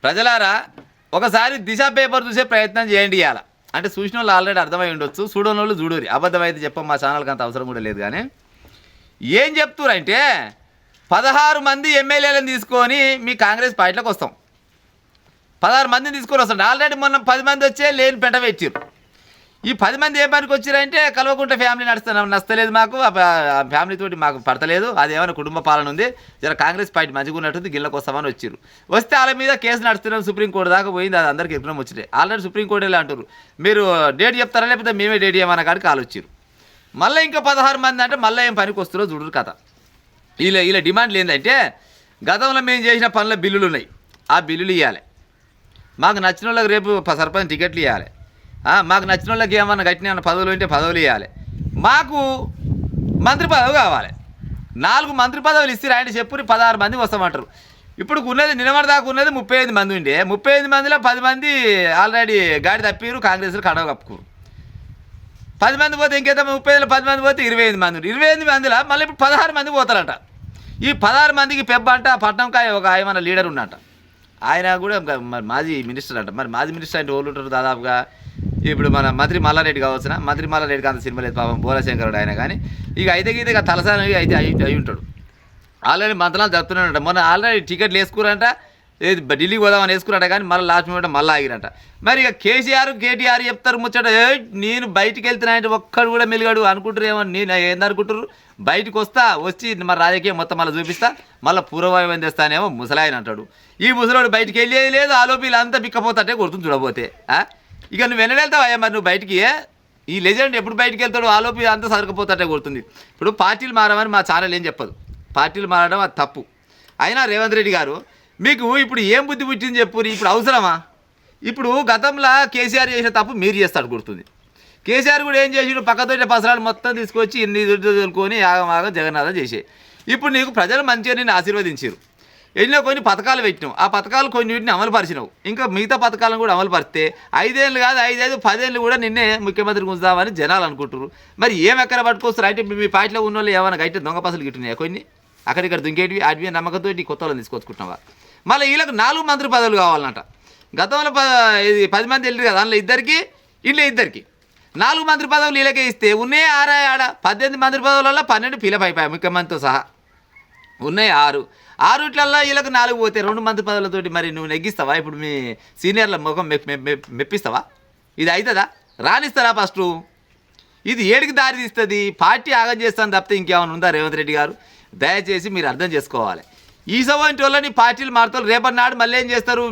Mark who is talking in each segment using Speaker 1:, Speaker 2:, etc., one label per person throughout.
Speaker 1: ప్రజలారా ఒకసారి దిశ పేపర్ చూసే ప్రయత్నం చేయండి ఇవాళ. అంటే చూసిన వాళ్ళు ఆల్రెడీ అర్థమై ఉండొచ్చు, చూడని వాళ్ళు చూడరు. అబద్ధమైతే చెప్పం, మా ఛానల్కి అంత అవసరం కూడా లేదు. కానీ ఏం చెప్తురంటే 16 మంది ఎమ్మెల్యేలను తీసుకొని మీ కాంగ్రెస్ పార్టీలోకి వస్తాం. 16 మందిని తీసుకొని వస్తాం. ఆల్రెడీ మొన్న 10 మంది వచ్చే లేని పెంట పెట్టారు. ఈ 10 మంది ఏ పనికి వచ్చారంటే కల్వకుంట్ల ఫ్యామిలీ నచ్చలేదు, మాకు ఫ్యామిలీ తోటి మాకు పడతలేదు, అదేమైనా కుటుంబ పాలన ఉంది, జర కాంగ్రెస్ పార్టీ మంచిగా ఉన్నట్టుంది, గిళ్ళకి వస్తామని వచ్చారు. వస్తే వాళ్ళ మీద కేసు నడుస్తున్నాం, సుప్రీంకోర్టు దాకా పోయింది. అది అందరికీ ఎక్కడ వచ్చినాయి. ఆల్రెడీ సుప్రీంకోర్టు ఎలా అంటారు, మీరు డేట్ చెప్తారా లేకపోతే మేమే డేట్ చేయమన్న కాడికి కాలు వచ్చారు. మళ్ళీ ఇంకా 16 మంది అంటే మళ్ళీ ఏం పనికి వస్తారో చూడరు కథ. వీళ్ళ డిమాండ్లు ఏంటంటే గతంలో మేము చేసిన పనుల బిల్లులు ఉన్నాయి, ఆ బిల్లులు ఇవ్వాలి. మాకు నచ్చిన వాళ్ళకి రేపు సర్పంచ్ టికెట్లు ఇవ్వాలి. మాకు నచ్చిన వాళ్ళకి ఏమన్నా కట్టిన పదవులు ఉంటే పదవులు ఇవ్వాలి. మాకు మంత్రి పదవి కావాలి. 4 మంత్రి పదవులు ఇస్తారు ఆయన చెప్పుని 16 మంది వస్తామంటారు. ఇప్పుడు ఉన్నది నిలబడి దాకా ఉన్నది 35 మంది ఉండే. 35 మందిలో 10 మంది ఆల్రెడీ గాడి తప్పిరు, కాంగ్రెస్లో కడవ కప్పుకోరు. 10 మంది పోతే ఇంకేదో 30లో 10 మంది పోతే 25 మంది ఉండి 25 మందిలో మళ్ళీ ఇప్పుడు 16 మంది పోతారంట. ఈ 16 మందికి పెబ్బ అంట పట్నంకాయ ఒక ఆయన లీడర్ ఉన్నట. ఆయన కూడా మరి మాజీ మినిస్టర్ అంట. మరి మాజీ మినిస్టర్ అంటే వాళ్ళు ఉంటారు దాదాపుగా. ఇప్పుడు మన మంత్రి మల్లారెడ్డి కావచ్చునా, మంత్రి మల్లారెడ్డికి అంత సినిమా లేదు పాపం, బోలశంకరుడు ఆయన. కానీ ఇక అయితే గీతే తలసాని అయితే అయి ఉంటాడు. ఆల్రెడీ మంత్రాలు జరుపుతున్నాడంట. మొన్న ఆల్రెడీ టికెట్లు వేసుకురంట, ఢిల్లీకి పోదామని వేసుకున్నాట. కానీ మళ్ళీ లాస్ట్ మూమెంట్ మళ్ళీ ఆగిరంట. మరి ఇక కేసీఆర్ కేటీఆర్ చెప్తారు ముచ్చట, నేను బయటికి వెళ్తున్నా అంటే ఒక్కడు కూడా మెలిగాడు అనుకుంటారు. ఏమో నేను ఏందనుకుంటారు, బయటకు వచ్చి మరి రాజకీయం మొత్తం మళ్ళీ చూపిస్తా, మళ్ళీ పూర్వవైవం తెస్తానేమో ముసలాయన అంటాడు. ఈ ముసలాడు బయటికి వెళ్ళేది లేదు, ఆలోపు వీళ్ళంతా బిక్కపోతాటే గుర్తుంది చూడబోతే. ఇక నువ్వు వెనకెళ్తావా మరి నువ్వు బయటికి? ఈ లెజెండ్ ఎప్పుడు బయటికి వెళ్తాడు, ఆలోపు అంతా సరికపోతాటే గుర్తుంది. ఇప్పుడు పార్టీలు మారమని మా ఛానల్ ఏం చెప్పదు, పార్టీలు మారడం అది తప్పు. అయినా రేవంత్ రెడ్డి గారు మీకు ఇప్పుడు ఏం బుద్ధి పుట్టింది చెప్పు. ఇప్పుడు అవసరమా? ఇప్పుడు గతంలో కేసీఆర్ చేసిన తప్పు మీరు చేస్తాడు గుర్తుంది. కేసీఆర్ కూడా ఏం చేసిండు, పక్కతోటి పసరాలు మొత్తం తీసుకొచ్చి ఇన్ని తోలుకొని ఆగం జగన్నాథం చేసే. ఇప్పుడు నీకు ప్రజలు మంచిగా నిన్ను ఆశీర్వదించారు, ఎన్నో కొన్ని పథకాలు పెట్టినావు, ఆ పథకాలు కొన్నిటిని అమలు పరిచినావు. ఇంకా మిగతా పథకాలను కూడా అమలు పరిస్తే 5 ఏళ్ళు కాదు 5, 10 ఏళ్ళు కూడా నిన్నే ముఖ్యమంత్రి ఉంచుదామని జనాలు అనుకుంటారు. మరి ఏం ఎక్కడ పట్టుకొస్తారు అంటే మీ పార్టీలో ఉన్న వాళ్ళు ఏమైనా గట్టి దొంగ పసలు గిట్టున్నాయా కొన్ని? అక్కడిక్కడ దుంకేటివి అడివి నమ్మకంతో కొత్త వాళ్ళని తీసుకొచ్చుకుంటున్నావా? మళ్ళీ వీళ్ళకి 4 మంత్రి పదవులు కావాలన్నట. గతంలో 10 మంది వెళ్ళారు కదా, అందులో ఇద్దరికి 4 మంత్రి పదవులు వీళ్ళకే ఇస్తే ఉన్నాయి 6 ఆడ 18 మంత్రి పదవులలో 12 ఫిలప్ అయిపోయాయి ముఖ్యమంత్రితో సహా. ఉన్నాయి 6 ఇట్లల్లో వీళ్ళకి 4 పోతే 2 మంత్రి పదవులతోటి మరి నువ్వు నెగ్గిస్తావా? ఇప్పుడు మీ సీనియర్ల ముఖం మెప్పిస్తావా? ఇది అవుతుందా? రానిస్తారా? ఫస్ట్ ఇది ఏడికి దారి తీస్తుంది, పార్టీ ఆగం చేస్తాను తప్పితే ఇంకేమైనా ఉందా? రేవంత్ రెడ్డి గారు దయచేసి మీరు అర్థం చేసుకోవాలి. ఈ సవంటి వాళ్ళని పార్టీలు మారుతారు, రేపటి నాడు మళ్ళీ ఏం చేస్తారు,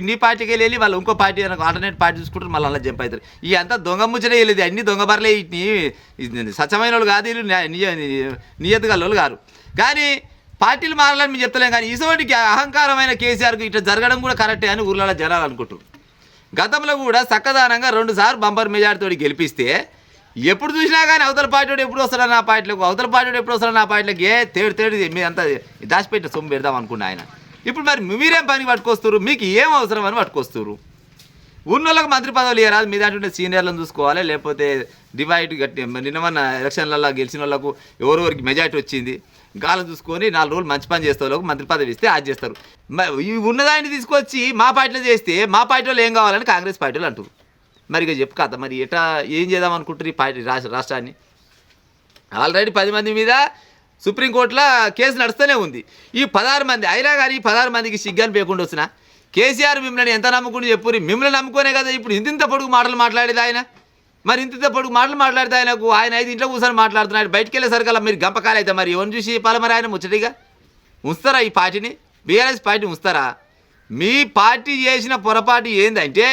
Speaker 1: నీ పార్టీకి వెళ్ళి వాళ్ళు ఇంకో పార్టీ ఆల్టర్నేట్ పార్టీ చూసుకుంటారు, మళ్ళీ అలా జంప్ అవుతారు. ఈ అంతా దొంగ ముచ్చటే వెళ్ళేది, అన్ని దొంగ బర్లే. స్వచ్ఛమైన వాళ్ళు కాదు, వీళ్ళు నియతగా వాళ్ళు గారు. కానీ పార్టీలు మారాలని మేము చెప్తలేం. కానీ ఇటువంటి అహంకారమైన కేసీఆర్కి ఇట్లా జరగడం కూడా కరెక్టే అని ఊర్లలో జనాలు అనుకుంటారు. గతంలో కూడా చక్కదానంగా 2 సార్లు బంపర్ మెజార్టీతో గెలిపిస్తే ఎప్పుడు చూసినా కానీ అవతల పార్టీ ఎప్పుడు వస్తాడా నా పార్టీలకు, అవతల పార్టీ ఎప్పుడు వస్తాడా నా పార్టీలకు, తేడు మీ అంతా దాచిపెట్టిన సొమ్ము పెడదాం అనుకున్నా ఆయన. ఇప్పుడు మరి మీరేం పని పట్టుకొస్తారు, మీకు ఏం అవసరం అని పట్టుకొస్తారు. ఉన్నోళ్ళకి మంత్రి పదవులు ఇవ్వరాదు, మీ దాంట్లో సీనియర్లను చూసుకోవాలి, లేకపోతే డివైడ్ గట్టి. నిన్నమన్న ఎలక్షన్లలో గెలిచిన వాళ్ళకు ఎవరెవరికి మెజార్టీ వచ్చింది గాలం చూసుకొని 4 రోజులు మంచి పని చేస్తే వాళ్ళకు మంత్రి పదవి ఇస్తే అది చేస్తారు. ఈ ఉన్నదాన్ని తీసుకొచ్చి మా పార్టీలో చేస్తే మా పార్టీలో ఏం కావాలని కాంగ్రెస్ పార్టీలు అంటారు. మరి ఇక చెప్పు కథ, మరి ఎట్లా ఏం చేద్దాం అనుకుంటారు ఈ పార్టీ రాష్ట్రాన్ని? ఆల్రెడీ 10 మంది మీద సుప్రీంకోర్టులో కేసు నడుస్తూనే ఉంది. ఈ 16 మంది అయినా కానీ 16 మందికి సిగ్గాని పేయకుండా వచ్చినా కేసీఆర్ మిమ్మల్ని ఎంత నమ్ముకుని చెప్పురి, మిమ్మల్ని నమ్ముకోనే కదా ఇప్పుడు ఇంత పొడుగు మాటలు మాట్లాడేది ఆయన. మరి ఇంత పొడుగు మాటలు మాట్లాడితే ఆయన 5 ఇంట్లో కూర్చొని మాట్లాడుతున్నాడు, బయటికి వెళ్ళేసరికల్లా మీరు గంపకాలు అయితే మరి ఎవరిని చూసి మరి ఆయన ముచ్చటిగా ఉంచుతారా? ఈ పార్టీని బీఆర్ఎస్ పార్టీ ఉంచుతారా? మీ పార్టీ చేసిన పొరపాటు ఏంటంటే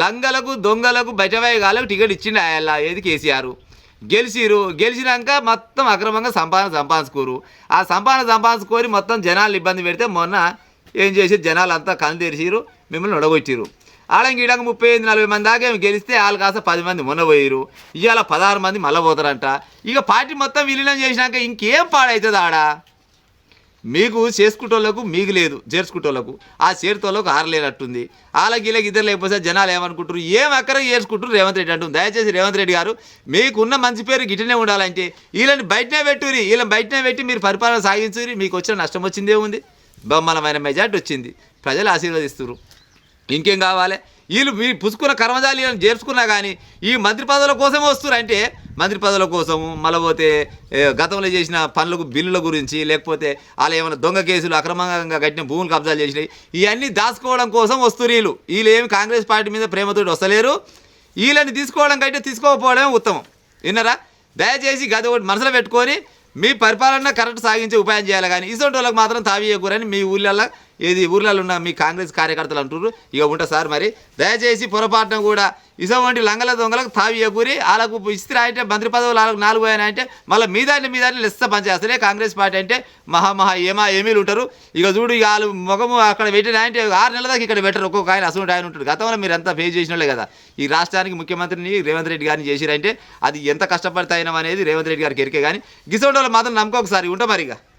Speaker 1: లంగలకు దొంగలకు బయటవేయగాలకు టికెట్ ఇచ్చిండు ఆయన. ఏది కేసీఆర్ గెలిచినాక మొత్తం అక్రమంగా సంపాదించుకోరు. ఆ సంపాదించుకొని మొత్తం జనాలు ఇబ్బంది పెడితే మొన్న ఏం చేసి జనాలు అంతా కళ్ళు తెరిచిరు, మిమ్మల్ని ఒడగొట్టిరు. ఆడంగి 35-40 మంది దాకా గెలిస్తే వాళ్ళు కాస్త 10 మంది మొన్న పోయిరు. ఇవాళ 16 మంది మళ్ళీ పోతారంట. ఇక పార్టీ మొత్తం విలీనం చేసినాక ఇంకేం పాడవుతుంది ఆడ? మీకు చేసుకుంటోళ్ళకు మీకు లేదు, చేర్చుకుంటోళ్ళకు ఆ చేరుతోళ్ళకు ఆరలేనట్టుంది. వాళ్ళకి వీళ్ళకి ఇద్దరు లేకపోతే జనాలు ఏమనుకుంటారు, ఏం అక్కర చేసుకుంటారు రేవంత్ రెడ్డి అంటుంది. దయచేసి రేవంత్ రెడ్డి గారు మీకున్న మంచి పేరు గిట్టనే ఉండాలంటే వీళ్ళని బయటనే పెట్టురి, వీళ్ళని బయటనే పెట్టి మీరు పరిపాలన సాగించురి. మీకు వచ్చిన నష్టం వచ్చిందే ఉంది, బొమ్మలమైన మెజార్టీ వచ్చింది, ప్రజలు ఆశీర్వదిస్తున్నారు. ఇంకేం కావాలి? వీళ్ళు మీ పుసుకున్న కర్మజాలీలను చేర్చుకున్నా కానీ ఈ మంత్రి పదవుల కోసమే వస్తున్నారు. అంటే మంత్రి పదవుల కోసము మళ్ళీ పోతే గతంలో చేసిన పనులకు బిల్లుల గురించి, లేకపోతే వాళ్ళు ఏమైనా దొంగ కేసులు అక్రమంగా కట్టిన భూములు కబ్జాలు చేసినాయి, ఇవన్నీ దాచుకోవడం కోసం వస్తున్నారు. వీళ్ళు ఏమి కాంగ్రెస్ పార్టీ మీద ప్రేమతో వస్తలేరు. వీళ్ళని తీసుకోవడం కంటే తీసుకోకపోవడమే ఉత్తమం. విన్నారా? దయచేసి గది ఒకటి మనసులో పెట్టుకొని మీ పరిపాలన కరెక్ట్ సాగించే ఉపాయం చేయాలి. కానీ ఇటువంటి వాళ్ళకి మాత్రం తావీయకూరని మీ ఊళ్ళల్లో ఊర్లలో ఉన్న మీ కాంగ్రెస్ కార్యకర్తలు అంటున్నారు. ఇక ఉంటా సార్. మరి దయచేసి పొరపాటున కూడా ఇటువంటి లంగల దొంగలకు తావీయకూరి వాళ్ళకు ఇస్త్రీ అంటే మంత్రి పదవులు వాళ్ళకు 4 అయినా అంటే మళ్ళీ మీదాన్ని లెస్స పనిచేస్తలే. కాంగ్రెస్ పార్టీ అంటే మహా ఏమీలు ఉంటారు. ఇక చూడు, ఇక వాళ్ళు ముఖము అక్కడ పెట్టిన అంటే 6 నెలల దాకా ఇక్కడ పెట్టరు. ఒక్కొక్క ఆయన అసలు ఆయన ఉంటాడు. గతంలో మీరు అంతా ఫేస్ చేసిన వాళ్ళే కదా. ఈ రాష్ట్రానికి ముఖ్యమంత్రిని రేవంత్ రెడ్డి గారిని చేసిరంటే అది ఎంత కష్టపడతాయినాం అనేది రేవంత్ రెడ్డి గారికి ఎరికే. కానీ గిసోటి వాళ్ళు మాత్రం నమ్మకొకసారి ఉంటా మరి. ఇక